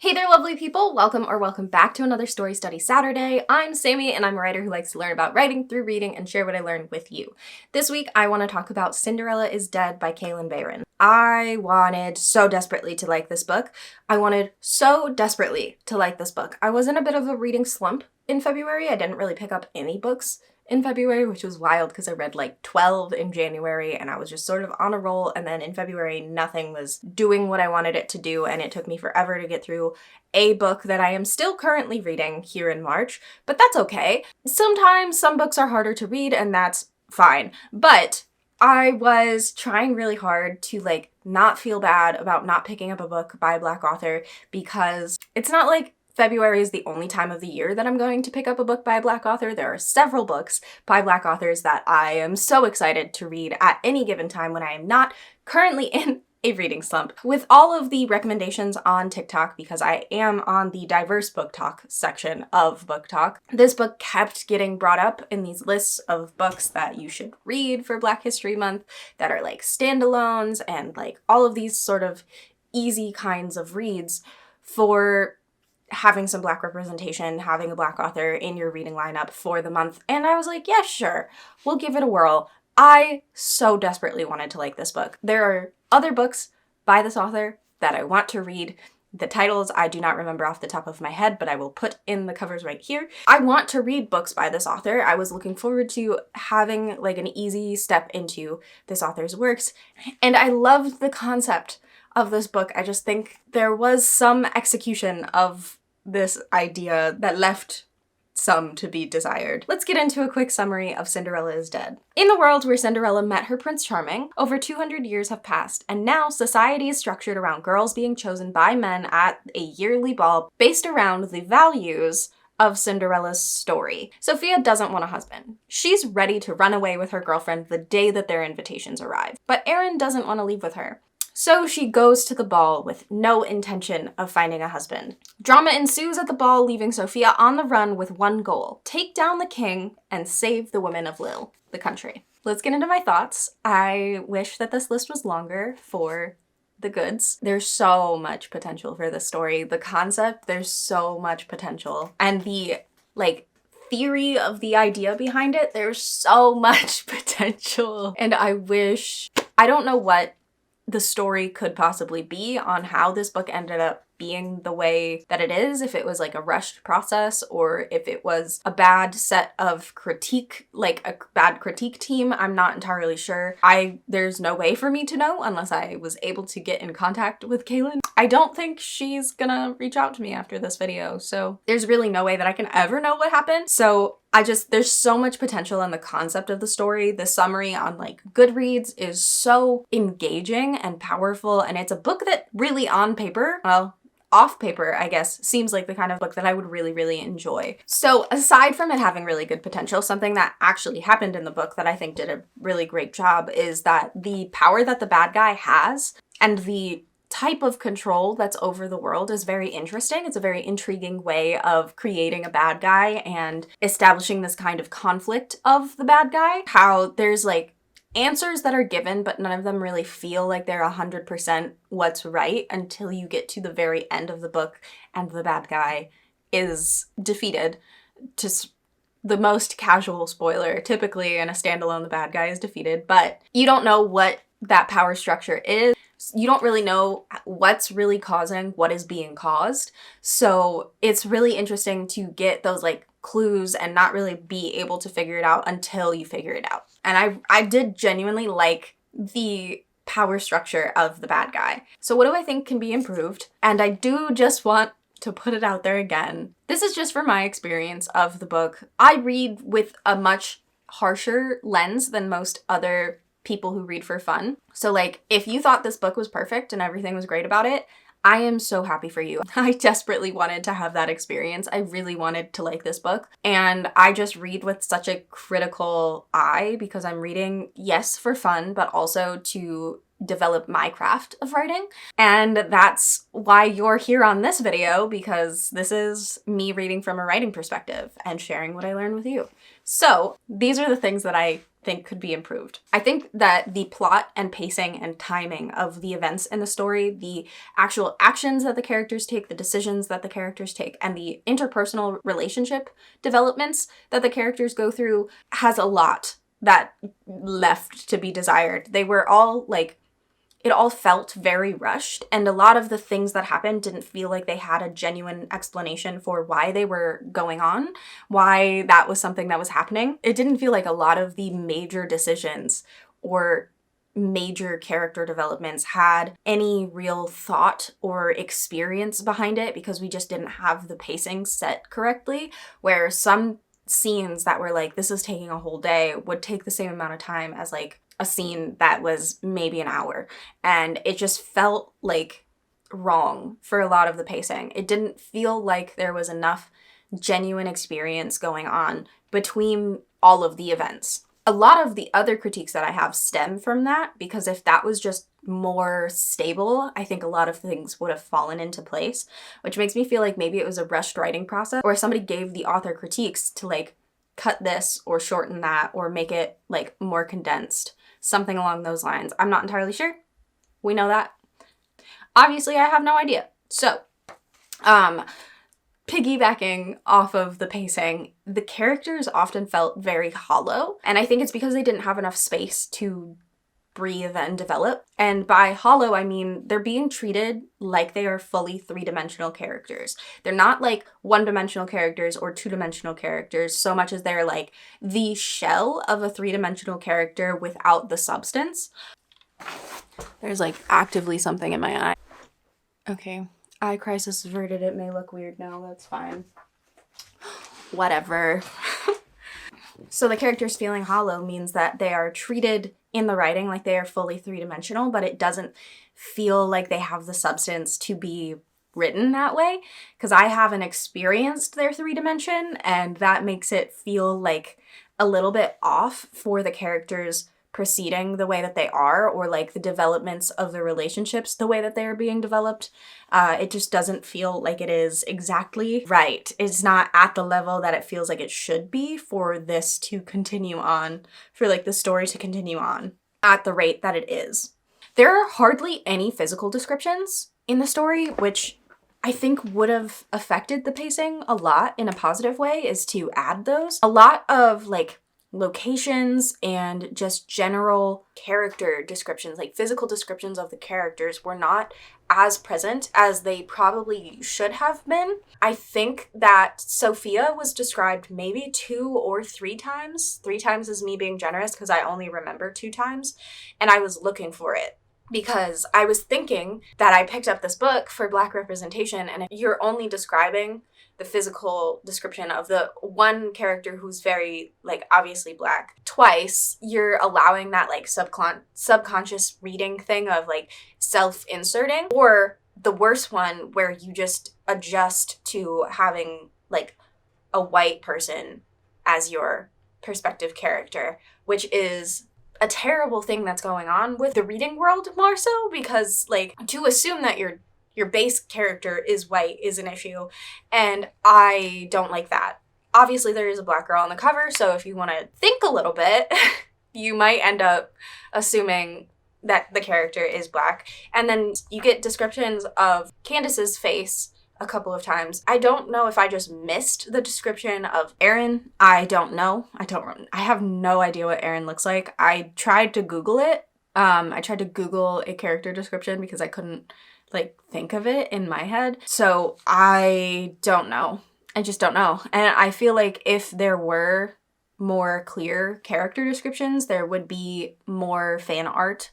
Hey there, lovely people! Welcome back to another Story Study Saturday. I'm Sammy, and I'm a writer who likes to learn about writing through reading and share what I learned with you. This week, I want to talk about Cinderella Is Dead by Kalynn. I wanted so desperately to like this book. I was in a bit of a reading slump in February. I didn't really pick up any books in February, which was wild because I read like 12 in January and I was just sort of on a roll, and then in February nothing was doing what I wanted it to do, and it took me forever to get through a book that I am still currently reading here in March, but that's okay. Sometimes some books are harder to read and that's fine, but I was trying really hard to not feel bad about not picking up a book by a Black author, because it's not like February is the only time of the year that I'm going to pick up a book by a Black author. There are several books by Black authors that I am so excited to read at any given time when I am not currently in a reading slump. With all of the recommendations on TikTok, because I am on the diverse book talk section of Book Talk, this book kept getting brought up in these lists of books that you should read for Black History Month that are like standalones and like all of these sort of easy kinds of reads for having some Black representation, having a Black author in your reading lineup for the month. And I was like, yeah, sure, we'll give it a whirl. I so desperately wanted to like this book. There are other books by this author that I want to read. The titles I do not remember off the top of my head, but I will put in the covers right here. I want to read books by this author. I was looking forward to having like an easy step into this author's works, and I loved the concept of this book. I just think there was some execution of this idea that left some to be desired. Let's get into a quick summary of Cinderella Is Dead. In the world where Cinderella met her Prince Charming, over 200 years have passed, and now society is structured around girls being chosen by men at a yearly ball based around the values of Cinderella's story. Sophia doesn't want a husband. She's ready to run away with her girlfriend the day that their invitations arrive, but Aaron doesn't want to leave with her. So she goes to the ball with no intention of finding a husband. Drama ensues at the ball, leaving Sophia on the run with one goal: take down the king and save the women of Lille, the country. Let's get into my thoughts. I wish that this list was longer for the goods. There's so much potential for this story. The concept, there's so much potential. And the, theory of the idea behind it, there's so much potential. And I don't know what the story could possibly be on how this book ended up being the way that it is, if it was like a rushed process or if it was a bad set of critique, like a bad critique team. I'm not entirely sure. There's no way for me to know unless I was able to get in contact with Kalynn. I don't think she's gonna reach out to me after this video, so there's really no way that I can ever know what happened. So there's so much potential in the concept of the story. The summary on Goodreads is so engaging and powerful, and it's a book that really on paper, well, off paper, I guess, seems like the kind of book that I would really, really enjoy. So aside from it having really good potential, something that actually happened in the book that I think did a really great job is that the power that the bad guy has and the type of control that's over the world is very interesting. It's a very intriguing way of creating a bad guy and establishing this kind of conflict of the bad guy. How there's answers that are given, but none of them really feel like they're 100% what's right until you get to the very end of the book and the bad guy is defeated. To the most casual spoiler, typically in a standalone, the bad guy is defeated, but you don't know what that power structure is. You don't really know what's really causing what is being caused. So it's really interesting to get those clues and not really be able to figure it out until you figure it out. And I did genuinely like the power structure of the bad guy. So what do I think can be improved? And I do just want to put it out there again. This is just from my experience of the book. I read with a much harsher lens than most other people who read for fun. So if you thought this book was perfect and everything was great about it, I am so happy for you. I desperately wanted to have that experience. I really wanted to like this book. And I just read with such a critical eye because I'm reading, yes, for fun, but also to develop my craft of writing. And that's why you're here on this video, because this is me reading from a writing perspective and sharing what I learned with you. So these are the things that I think could be improved. I think that the plot and pacing and timing of the events in the story, the actual actions that the characters take, the decisions that the characters take, and the interpersonal relationship developments that the characters go through has a lot that left to be desired. They were all like, it all felt very rushed, and a lot of the things that happened didn't feel like they had a genuine explanation for why they were going on, why that was something that was happening. It didn't feel like a lot of the major decisions or major character developments had any real thought or experience behind it, because we just didn't have the pacing set correctly, where some scenes that were like, this is taking a whole day, would take the same amount of time as like a scene that was maybe an hour. And it just felt like wrong for a lot of the pacing. It didn't feel like there was enough genuine experience going on between all of the events. A lot of the other critiques that I have stem from that, because if that was just more stable, I think a lot of things would have fallen into place, which makes me feel like maybe it was a rushed writing process, or somebody gave the author critiques to like cut this or shorten that or make it like more condensed, something along those lines. I'm not entirely sure. We know that. Obviously, I have no idea. So, piggybacking off of the pacing, the characters often felt very hollow, and I think it's because they didn't have enough space to breathe and develop. And by hollow, I mean they're being treated like they are fully three-dimensional characters. They're not like one-dimensional characters or two-dimensional characters so much as they're like the shell of a three-dimensional character without the substance. There's like actively something in my eye. Okay, eye crisis averted. It may look weird now, that's fine. Whatever. So the characters feeling hollow means that they are treated in the writing like they are fully three-dimensional, but it doesn't feel like they have the substance to be written that way, because I haven't experienced their three-dimension, and that makes it feel like a little bit off for the characters proceeding the way that they are, or like the developments of the relationships the way that they are being developed. It just doesn't feel like it is exactly right. It's not at the level that it feels like it should be for this to continue on, for like the story to continue on at the rate that it is. There are hardly any physical descriptions in the story, which I think would have affected the pacing a lot in a positive way, is to add those. A lot of like locations and just general character descriptions, like physical descriptions of the characters, were not as present as they probably should have been. I think that Sophia was described maybe 2 or 3 times. 3 times is me being generous because I only remember 2 times, and I was looking for it because I was thinking that I picked up this book for Black representation, and if you're only describing the physical description of the one character who's very, like, obviously Black twice, you're allowing that, like, subconscious reading thing of, like, self-inserting, or the worst one where you just adjust to having, like, a white person as your perspective character, which is a terrible thing that's going on with the reading world more so, because, like, to assume that your base character is white is an issue, and I don't like that. Obviously, there is a Black girl on the cover, so if you want to think a little bit, you might end up assuming that the character is Black. And then you get descriptions of Candace's face a couple of times. I don't know if I just missed the description of Aaron. I don't know. I have no idea what Aaron looks like. I tried to Google it. I tried to Google a character description because I couldn't like think of it in my head. So I don't know. I just don't know. And I feel like if there were more clear character descriptions, there would be more fan art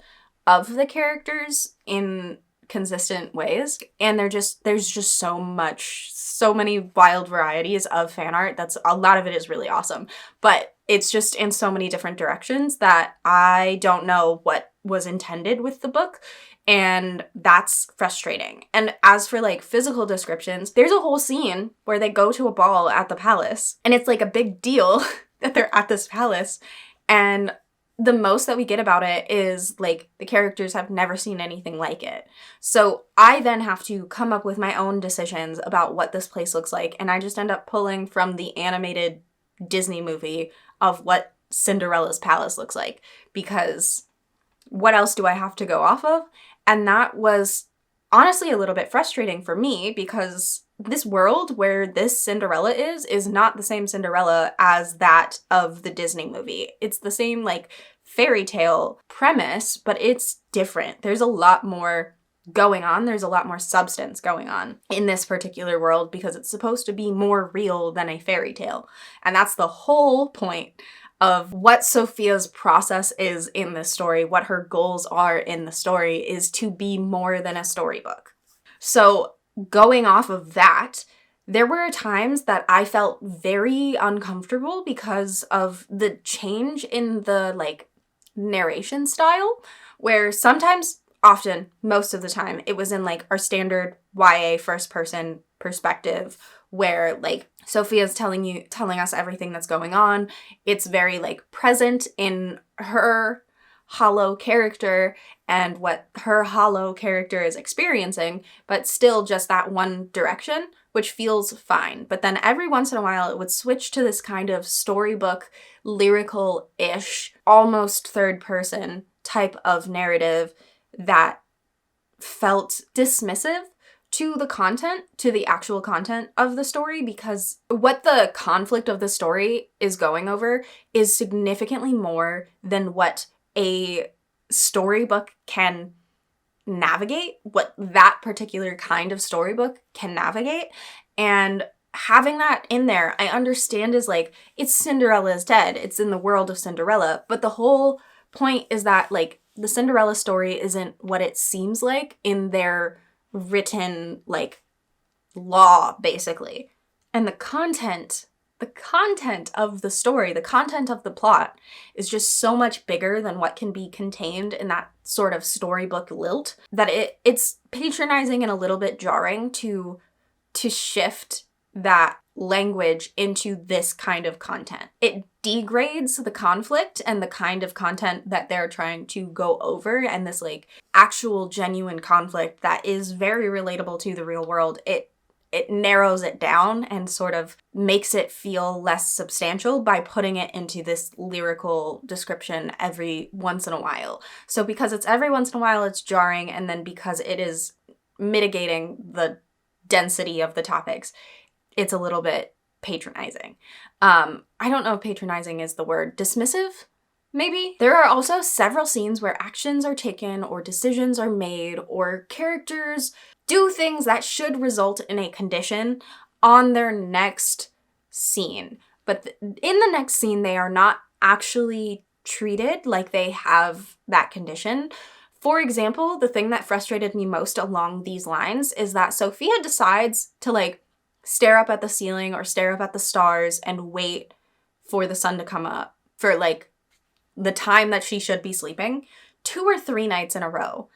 of the characters in consistent ways. And there's just so many wild varieties of fan art. That's a lot of it is really awesome. But it's just in so many different directions that I don't know what was intended with the book. And that's frustrating. And as for like physical descriptions, there's a whole scene where they go to a ball at the palace, and it's like a big deal that they're at this palace. And the most that we get about it is like the characters have never seen anything like it. So I then have to come up with my own decisions about what this place looks like. And I just end up pulling from the animated Disney movie of what Cinderella's palace looks like, because what else do I have to go off of? And that was honestly a little bit frustrating for me, because this world where this Cinderella is not the same Cinderella as that of the Disney movie. It's the same, like, fairy tale premise, but it's different. There's a lot more going on. There's a lot more substance going on in this particular world, because it's supposed to be more real than a fairy tale. And that's the whole point of what Sophia's process is in this story, what her goals are in the story, is to be more than a storybook. So going off of that, there were times that I felt very uncomfortable because of the change in the, like, narration style, where sometimes, often, most of the time, it was in, like, our standard YA first person perspective, where, like, Sophia's telling us everything that's going on. It's very, like, present in her hollow character and what her hollow character is experiencing, but still just that one direction, which feels fine. But then every once in a while, it would switch to this kind of storybook, lyrical-ish, almost third-person type of narrative that felt dismissive to the content, to the actual content of the story, because what the conflict of the story is going over is significantly more than what a storybook can navigate, what that particular kind of storybook can navigate. And having that in there, I understand, is like, it's Cinderella is Dead. It's in the world of Cinderella. But the whole point is that, like, the Cinderella story isn't what it seems like in their written, like, law, basically. And the content of the story, the content of the plot is just so much bigger than what can be contained in that sort of storybook lilt, that it's patronizing and a little bit jarring to shift that language into this kind of content. It degrades the conflict and the kind of content that they're trying to go over, and this, like, actual genuine conflict that is very relatable to the real world. It narrows it down and sort of makes it feel less substantial by putting it into this lyrical description every once in a while. So because it's every once in a while, it's jarring, and then because it is mitigating the density of the topics, it's a little bit patronizing. I don't know if patronizing is the word. Dismissive? Maybe? There are also several scenes where actions are taken or decisions are made or characters do things that should result in a condition on their next scene. But in the next scene, they are not actually treated like they have that condition. For example, the thing that frustrated me most along these lines is that Sophia decides to, like, stare up at the ceiling or stare up at the stars and wait for the sun to come up for, like, the time that she should be sleeping 2 or 3 nights in a row.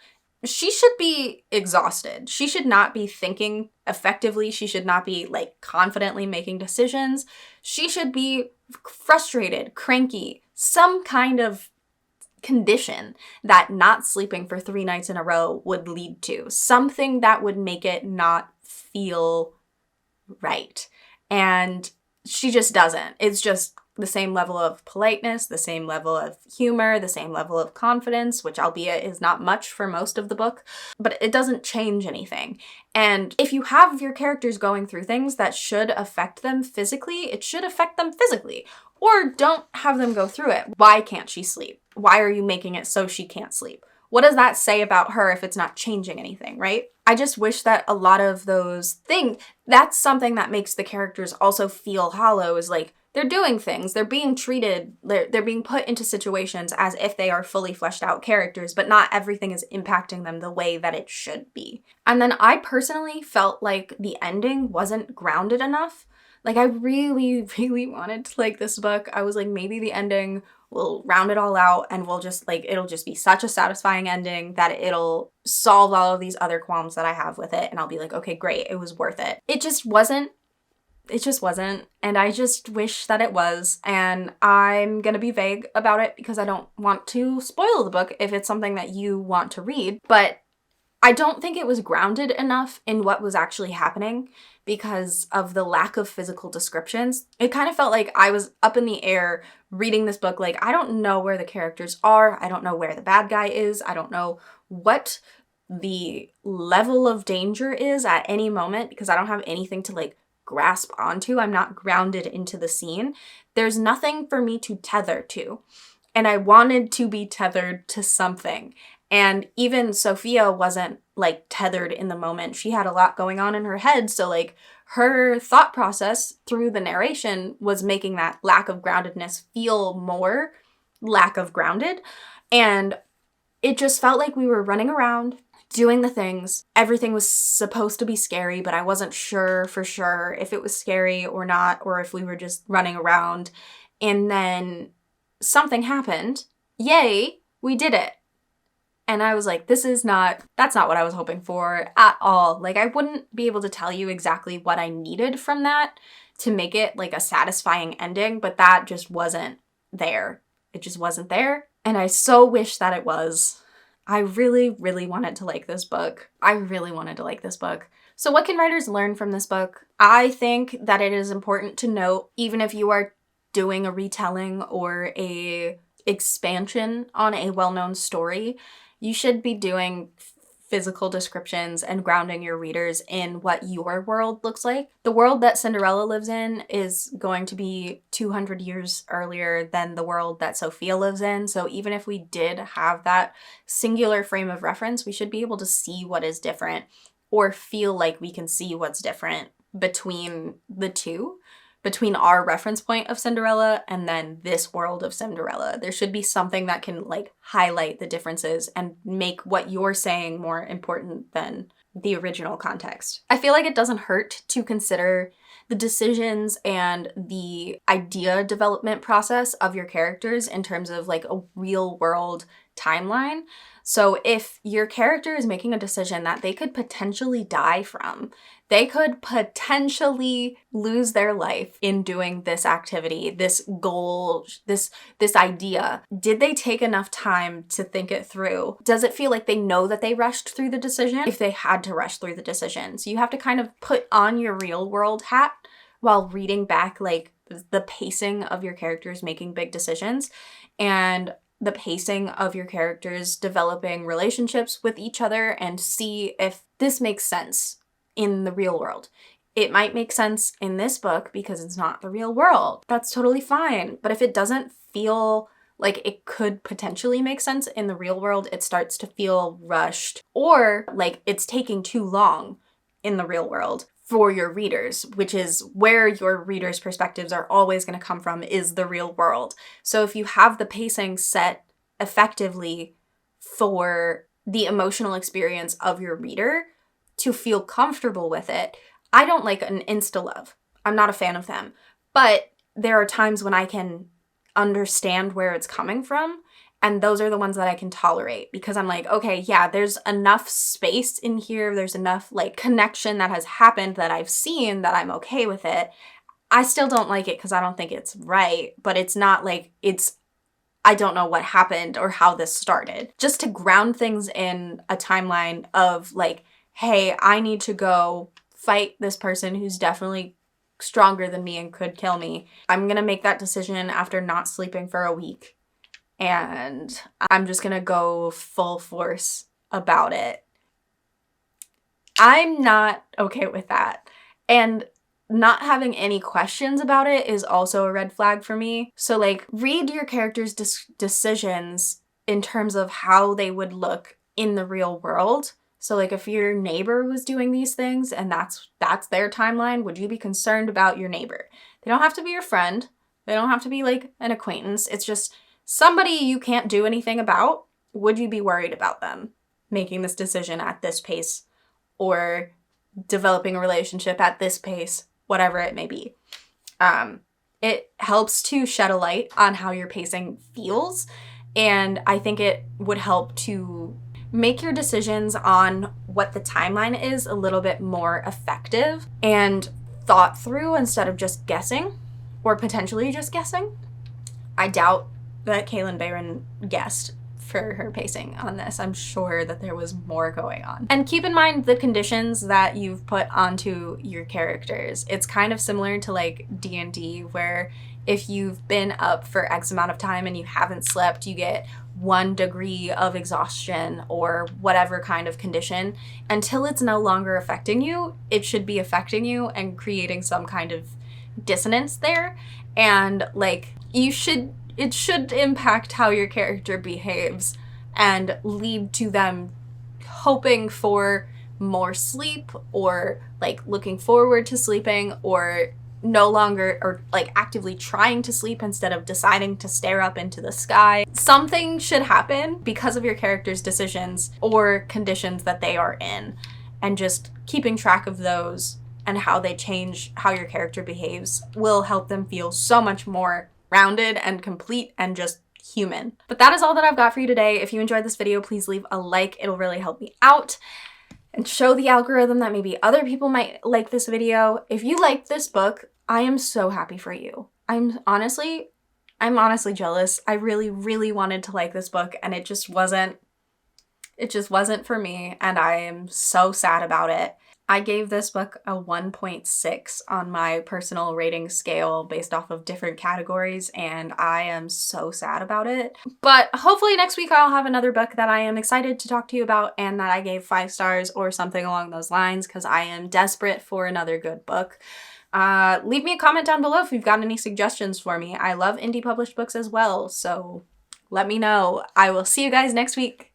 She should be exhausted. She should not be thinking effectively. She should not be, like, confidently making decisions. She should be frustrated, cranky, some kind of condition that not sleeping for 3 nights in a row would lead to. Something that would make it not feel right. And she just doesn't. It's just the same level of politeness, the same level of humor, the same level of confidence, which albeit is not much for most of the book, but it doesn't change anything. And if you have your characters going through things that should affect them physically, it should affect them physically. Or don't have them go through it. Why can't she sleep? Why are you making it so she can't sleep? What does that say about her if it's not changing anything, right? I just wish that a lot of those things, that's something that makes the characters also feel hollow, is like, they're doing things, they're being treated, they're being put into situations as if they are fully fleshed out characters, but not everything is impacting them the way that it should be. And then I personally felt like the ending wasn't grounded enough. Like, I really, really wanted to like this book. I was like, maybe the ending will round it all out and we'll just, like, it'll just be such a satisfying ending that it'll solve all of these other qualms that I have with it. And I'll be like, okay, great, it was worth it. It just wasn't. And I just wish that it was. And I'm gonna be vague about it because I don't want to spoil the book if it's something that you want to read. But I don't think it was grounded enough in what was actually happening because of the lack of physical descriptions. It kind of felt like I was up in the air reading this book. Like, I don't know where the characters are. I don't know where the bad guy is. I don't know what the level of danger is at any moment because I don't have anything to like grasp onto. I'm not grounded into the scene. There's nothing for me to tether to. And I wanted to be tethered to something. And even Sophia wasn't like tethered in the moment. She had a lot going on in her head. So like her thought process through the narration was making that lack of groundedness feel more lack of grounded. And it just felt like we were running around doing the things. Everything was supposed to be scary, but I wasn't sure for sure if it was scary or not, or if we were just running around. And then something happened. Yay, we did it. And I was like, that's not what I was hoping for at all. Like, I wouldn't be able to tell you exactly what I needed from that to make it like a satisfying ending, but that just wasn't there. It just wasn't there. And I so wish that it was. I really, really wanted to like this book. So what can writers learn from this book? I think that it is important to note, even if you are doing a retelling or a expansion on a well-known story, you should be doing physical descriptions and grounding your readers in what your world looks like. The world that Cinderella lives in is going to be 200 years earlier than the world that Sophia lives in. So even if we did have that singular frame of reference, we should be able to see what is different or feel like we can see what's different between the two. Between our reference point of Cinderella and then this world of Cinderella. There should be something that can like highlight the differences and make what you're saying more important than the original context. I feel like it doesn't hurt to consider the decisions and the idea development process of your characters in terms of like a real world timeline. So if your character is making a decision that they could potentially die from, they could potentially lose their life in doing this activity, this goal, this idea. Did they take enough time to think it through? Does it feel like they know that they rushed through the decision if they had to rush through the decision? So you have to kind of put on your real world hat while reading back like the pacing of your characters making big decisions and the pacing of your characters developing relationships with each other and see if this makes sense in the real world. It might make sense in this book because it's not the real world. That's totally fine. But if it doesn't feel like it could potentially make sense in the real world, it starts to feel rushed or like it's taking too long in the real world for your readers, which is where your readers' perspectives are always going to come from, is the real world. So if you have the pacing set effectively for the emotional experience of your reader to feel comfortable with it, I don't like an insta-love. I'm not a fan of them. But there are times when I can understand where it's coming from, and those are the ones that I can tolerate because I'm like, okay, yeah, there's enough space in here. There's enough like connection that has happened that I've seen that I'm okay with it. I still don't like it because I don't think it's right, but it's not like I don't know what happened or how this started. Just to ground things in a timeline of like, hey, I need to go fight this person who's definitely stronger than me and could kill me. I'm going to make that decision after not sleeping for a week. And I'm just going to go full force about it. I'm not okay with that. And not having any questions about it is also a red flag for me. So like, read your characters' decisions in terms of how they would look in the real world. So like, if your neighbor was doing these things and that's their timeline, would you be concerned about your neighbor? They don't have to be your friend. They don't have to be like an acquaintance. It's just somebody you can't do anything about. Would you be worried about them making this decision at this pace or developing a relationship at this pace, whatever it may be? It helps to shed a light on how your pacing feels. And I think it would help to make your decisions on what the timeline is a little bit more effective and thought through instead of just guessing or potentially just guessing. I doubt that Kalynn Bayron guessed for her pacing on this. I'm sure that there was more going on. And keep in mind the conditions that you've put onto your characters. It's kind of similar to like D&D, where if you've been up for X amount of time and you haven't slept, you get 1 degree of exhaustion or whatever kind of condition. Until it's no longer affecting you, it should be affecting you and creating some kind of dissonance there. And like it should impact how your character behaves and lead to them hoping for more sleep, or like looking forward to sleeping, or no longer, or like actively trying to sleep instead of deciding to stare up into the sky. Something should happen because of your character's decisions or conditions that they are in, and just keeping track of those and how they change how your character behaves will help them feel so much more rounded and complete and just human. But that is all that I've got for you today. If you enjoyed this video, please leave a like. It'll really help me out and show the algorithm that maybe other people might like this video. If you liked this book, I am so happy for you. I'm honestly jealous. I really, really wanted to like this book, and it just wasn't for me, and I am so sad about it. I gave this book a 1.6 on my personal rating scale based off of different categories, and I am so sad about it. But hopefully next week I'll have another book that I am excited to talk to you about and that I gave 5 stars or something along those lines, because I am desperate for another good book. Leave me a comment down below if you've got any suggestions for me. I love indie published books as well, so let me know. I will see you guys next week.